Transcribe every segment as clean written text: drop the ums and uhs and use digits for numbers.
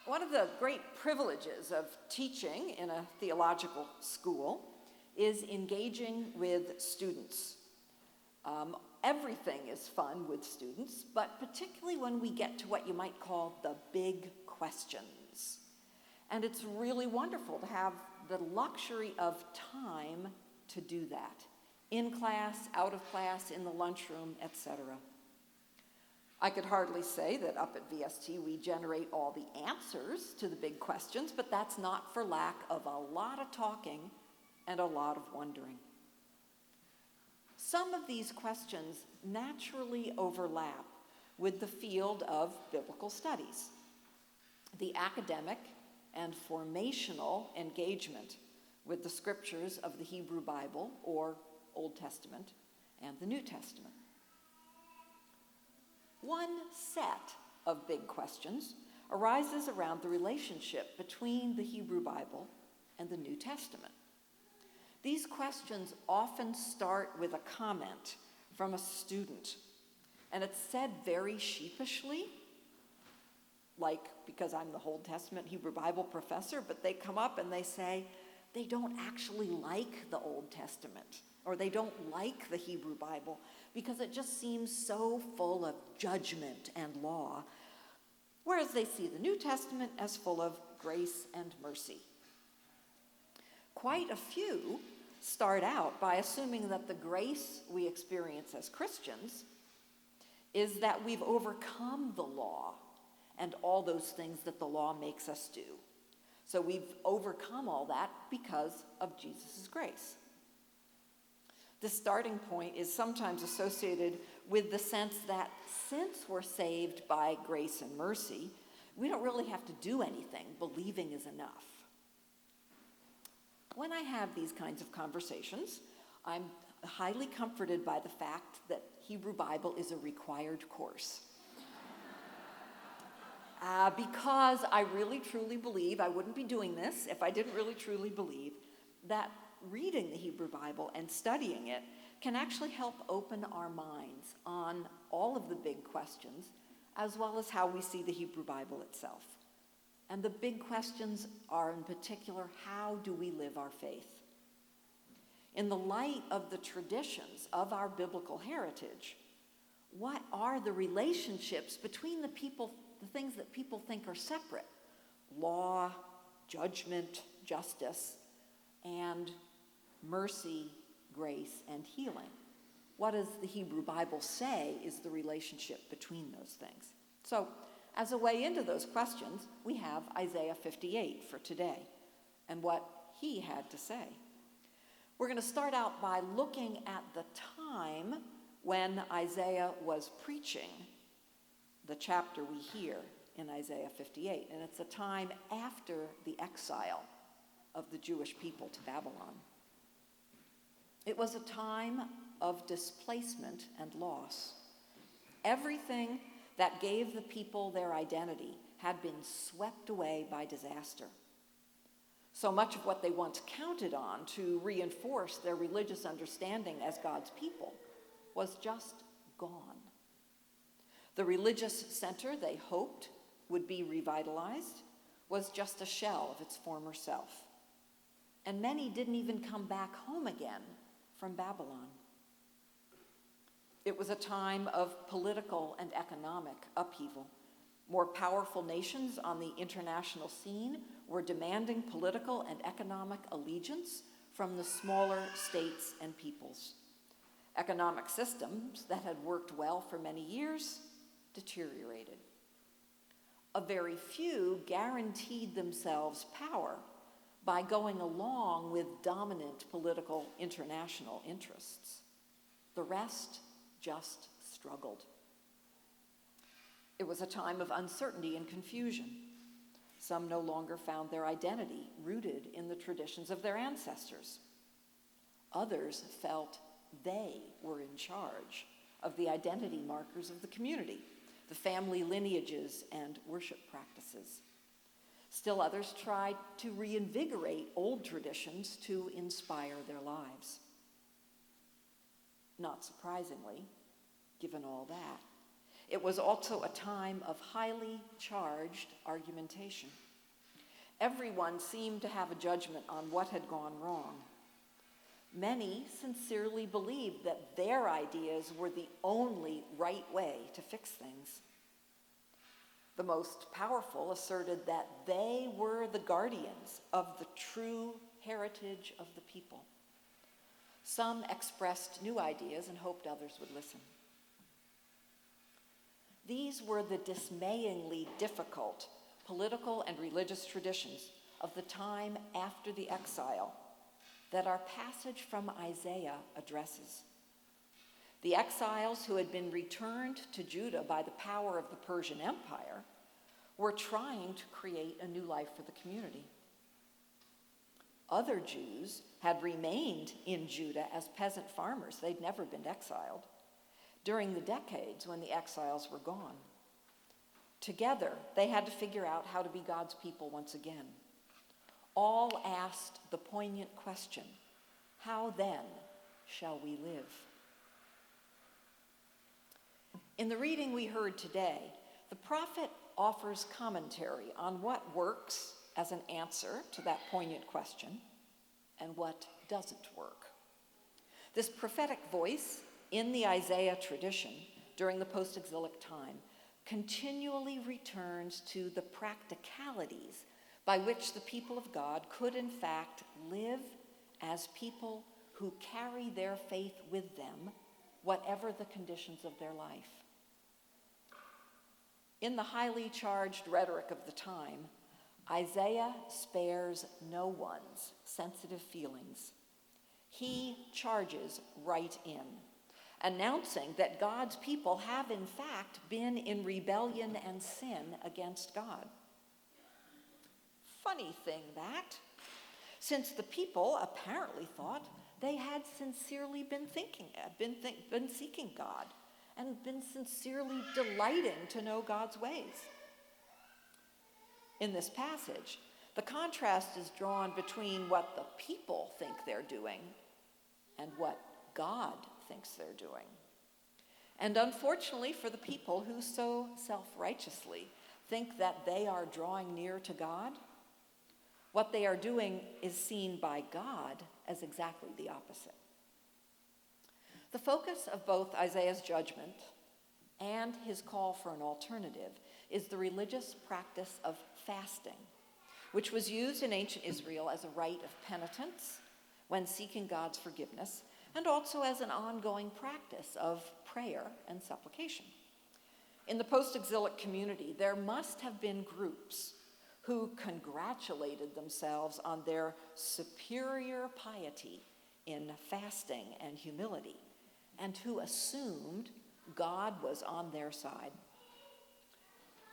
One of the great privileges of teaching in a theological school is engaging with students. Everything is fun with students, but particularly when we get to what you might call the big questions. And it's really wonderful to have the luxury of time to do that, in class, out of class, in the lunchroom, etc. I could hardly say that up at VST we generate all the answers to the big questions, but that's not for lack of a lot of talking and a lot of wondering. Some of these questions naturally overlap with the field of biblical studies, the academic and formational engagement with the scriptures of the Hebrew Bible, or Old Testament, and the New Testament. One set of big questions arises around the relationship between the Hebrew Bible and the New Testament. These questions often start with a comment from a student, and it's said very sheepishly, like because I'm the Old Testament Hebrew Bible professor, but they come up and they say they don't actually like the Old Testament, or they don't like the Hebrew Bible because it just seems so full of judgment and law, whereas they see the New Testament as full of grace and mercy. Quite a few start out by assuming that the grace we experience as Christians is that we've overcome the law and all those things that the law makes us do. So we've overcome all that because of Jesus' grace. The starting point is sometimes associated with the sense that since we're saved by grace and mercy, we don't really have to do anything. Believing is enough. When I have these kinds of conversations, I'm highly comforted by the fact that Hebrew Bible is a required course. Because I really truly believe, I wouldn't be doing this if I didn't really truly believe, that reading the Hebrew Bible and studying it can actually help open our minds on all of the big questions, as well as how we see the Hebrew Bible itself. And the big questions are, in particular, how do we live our faith? In the light of the traditions of our biblical heritage, what are the relationships between the things that people think are separate? Law, judgment, justice, and mercy, grace, and healing. What does the Hebrew Bible say is the relationship between those things? So, as a way into those questions, we have Isaiah 58 for today and what he had to say. We're going to start out by looking at the time when Isaiah was preaching the chapter we hear in Isaiah 58, and it's a time after the exile of the Jewish people to Babylon. It was a time of displacement and loss. Everything that gave the people their identity had been swept away by disaster. So much of what they once counted on to reinforce their religious understanding as God's people was just gone. The religious center they hoped would be revitalized was just a shell of its former self. And many didn't even come back home again from Babylon. It was a time of political and economic upheaval. More powerful nations on the international scene were demanding political and economic allegiance from the smaller states and peoples. Economic systems that had worked well for many years deteriorated. A very few guaranteed themselves power by going along with dominant political international interests. The rest just struggled. It was a time of uncertainty and confusion. Some no longer found their identity rooted in the traditions of their ancestors. Others felt they were in charge of the identity markers of the community, the family lineages and worship practices. Still others tried to reinvigorate old traditions to inspire their lives. Not surprisingly, given all that, It was also a time of highly charged argumentation. Everyone seemed to have a judgment on what had gone wrong. Many sincerely believed that their ideas were the only right way to fix things. The most powerful asserted that they were the guardians of the true heritage of the people. Some expressed new ideas and hoped others would listen. These were the dismayingly difficult political and religious traditions of the time after the exile that our passage from Isaiah addresses. The exiles who had been returned to Judah by the power of the Persian Empire were trying to create a new life for the community. Other Jews had remained in Judah as peasant farmers. They'd never been exiled during the decades when the exiles were gone. Together, they had to figure out how to be God's people once again. All asked the poignant question, how then shall we live? In the reading we heard today, the prophet offers commentary on what works as an answer to that poignant question and what doesn't work. This prophetic voice in the Isaiah tradition during the post-exilic time continually returns to the practicalities by which the people of God could in fact live as people who carry their faith with them, whatever the conditions of their life. In the highly charged rhetoric of the time, Isaiah spares no one's sensitive feelings. He charges right in, announcing that God's people have in fact been in rebellion and sin against God. Funny thing that, since the people apparently thought they had sincerely been seeking God and been sincerely delighting to know God's ways. In this passage, the contrast is drawn between what the people think they're doing and what God thinks they're doing. And unfortunately for the people who so self-righteously think that they are drawing near to God, what they are doing is seen by God as exactly the opposite. The focus of both Isaiah's judgment and his call for an alternative is the religious practice of fasting, which was used in ancient Israel as a rite of penitence when seeking God's forgiveness, and also as an ongoing practice of prayer and supplication. In the post-exilic community, there must have been groups who congratulated themselves on their superior piety in fasting and humility, and who assumed God was on their side.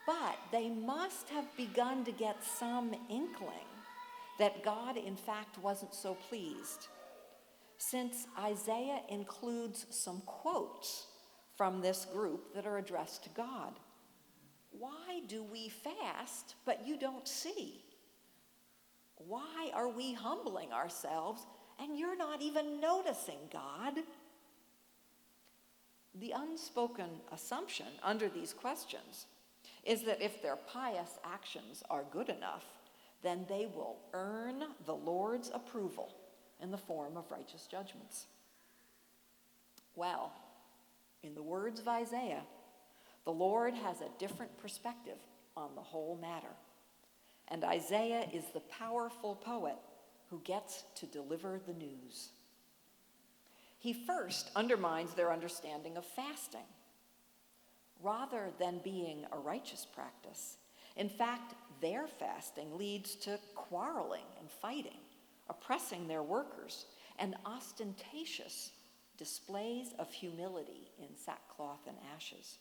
But they must have begun to get some inkling that God, in fact, wasn't so pleased, since Isaiah includes some quotes from this group that are addressed to God. Why do we fast, but you don't see? Why are we humbling ourselves and you're not even noticing, God? The unspoken assumption under these questions is that if their pious actions are good enough, then they will earn the Lord's approval in the form of righteous judgments. Well, in the words of Isaiah, the Lord has a different perspective on the whole matter. And Isaiah is the powerful poet who gets to deliver the news. He first undermines their understanding of fasting. Rather than being a righteous practice, in fact, their fasting leads to quarreling and fighting, oppressing their workers, and ostentatious displays of humility in sackcloth and ashes.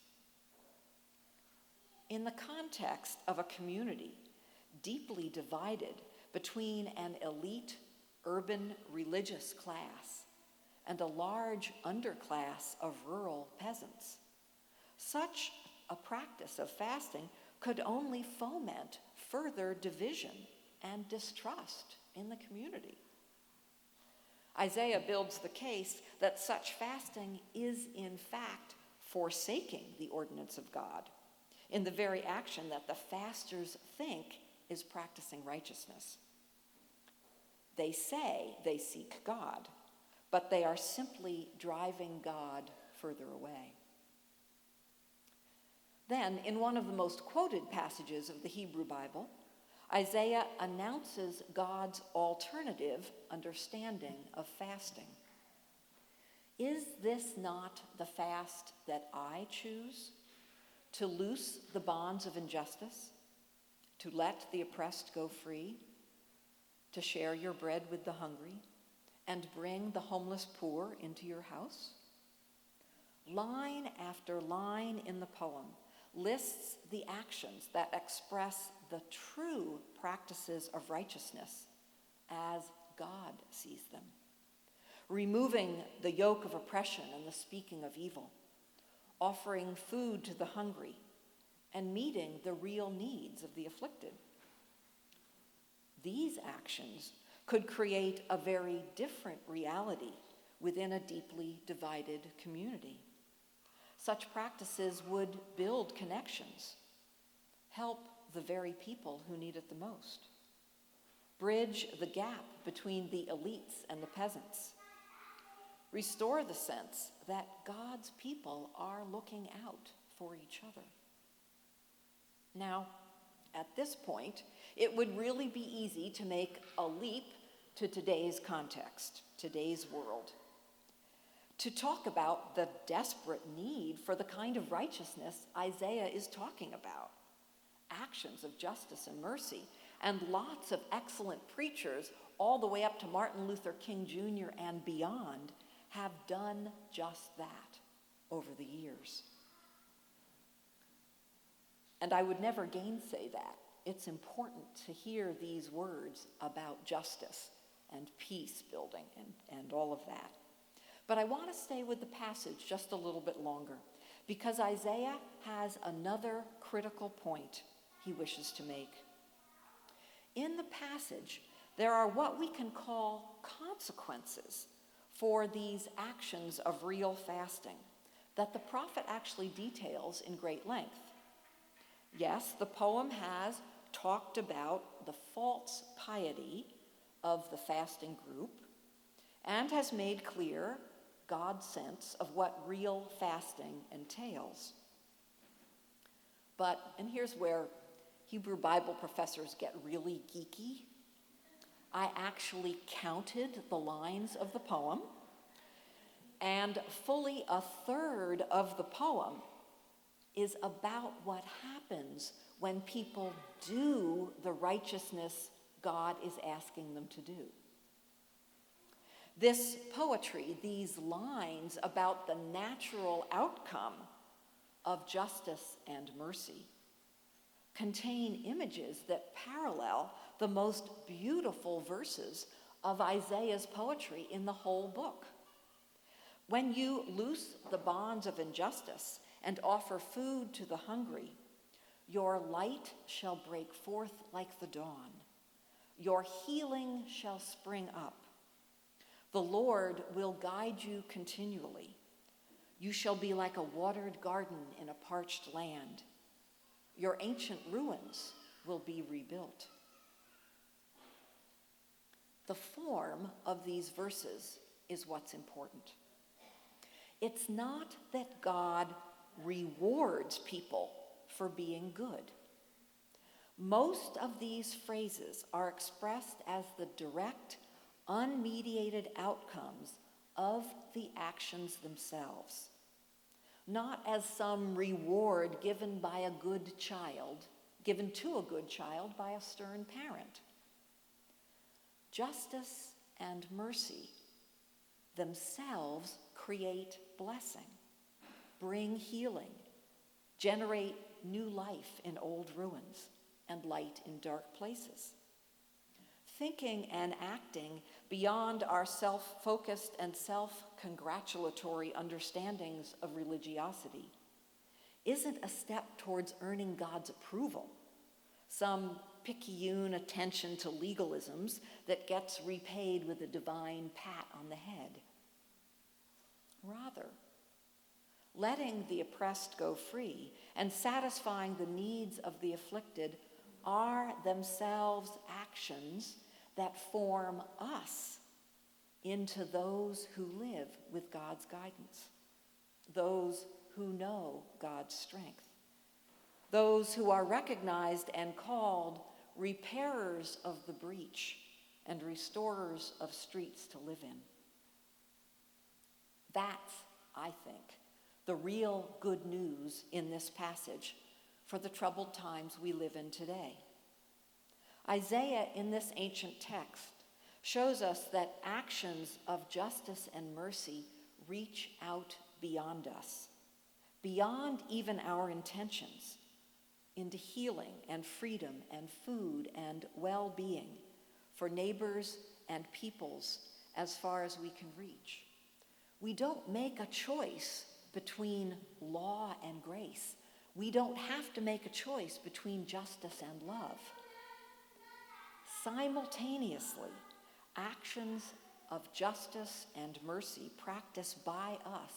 In the context of a community deeply divided between an elite urban religious class and a large underclass of rural peasants, such a practice of fasting could only foment further division and distrust in the community. Isaiah builds the case that such fasting is in fact forsaking the ordinance of God in the very action that the fasters think is practicing righteousness. They say they seek God, but they are simply driving God further away. Then, in one of the most quoted passages of the Hebrew Bible, Isaiah announces God's alternative understanding of fasting. Is this not the fast that I choose? To loose the bonds of injustice, to let the oppressed go free, to share your bread with the hungry, and bring the homeless poor into your house? Line after line in the poem lists the actions that express the true practices of righteousness as God sees them. Removing the yoke of oppression and the speaking of evil, offering food to the hungry, and meeting the real needs of the afflicted. These actions could create a very different reality within a deeply divided community. Such practices would build connections, help the very people who need it the most, bridge the gap between the elites and the peasants, restore the sense that God's people are looking out for each other. Now, at this point, it would really be easy to make a leap to today's context, today's world, to talk about the desperate need for the kind of righteousness Isaiah is talking about. Actions of justice and mercy, and lots of excellent preachers, all the way up to Martin Luther King Jr. and beyond, have done just that over the years. And I would never gainsay that. It's important to hear these words about justice and peace building and all of that. But I want to stay with the passage just a little bit longer, because Isaiah has another critical point he wishes to make. In the passage, there are what we can call consequences for these actions of real fasting that the prophet actually details in great length. Yes, the poem has talked about the false piety of the fasting group and has made clear God's sense of what real fasting entails. And here's where Hebrew Bible professors get really geeky. I actually counted the lines of the poem, and fully a third of the poem is about what happens when people do the righteousness God is asking them to do. This poetry, these lines about the natural outcome of justice and mercy, contain images that parallel the most beautiful verses of Isaiah's poetry in the whole book. When you loose the bonds of injustice and offer food to the hungry, your light shall break forth like the dawn. Your healing shall spring up. The Lord will guide you continually. You shall be like a watered garden in a parched land. Your ancient ruins will be rebuilt. The form of these verses is what's important. It's not that God rewards people for being good. Most of these phrases are expressed as the direct, unmediated outcomes of the actions themselves, not as some reward given to a good child by a stern parent. Justice and mercy themselves create blessing, bring healing, generate new life in old ruins, and light in dark places. Thinking and acting beyond our self-focused and self-congratulatory understandings of religiosity isn't a step towards earning God's approval, some picayune attention to legalisms that gets repaid with a divine pat on the head. Rather, letting the oppressed go free, and satisfying the needs of the afflicted are themselves actions that form us into those who live with God's guidance, those who know God's strength, those who are recognized and called repairers of the breach and restorers of streets to live in. That's, I think, the real good news in this passage for the troubled times we live in today. Isaiah, in this ancient text, shows us that actions of justice and mercy reach out beyond us, beyond even our intentions, into healing and freedom and food and well-being for neighbors and peoples as far as we can reach. We don't make a choice between law and grace. We don't have to make a choice between justice and love. Simultaneously, actions of justice and mercy practiced by us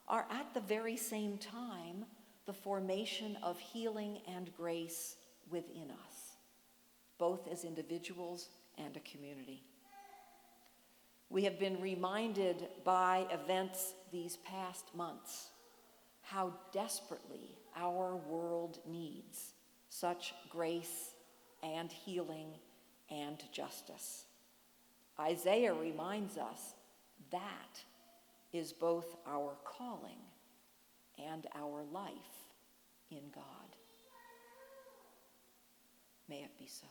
are at the very same time the formation of healing and grace within us, both as individuals and a community. We have been reminded by events these past months how desperately our world needs such grace and healing and justice. Isaiah reminds us that is both our calling and our life in God. May it be so.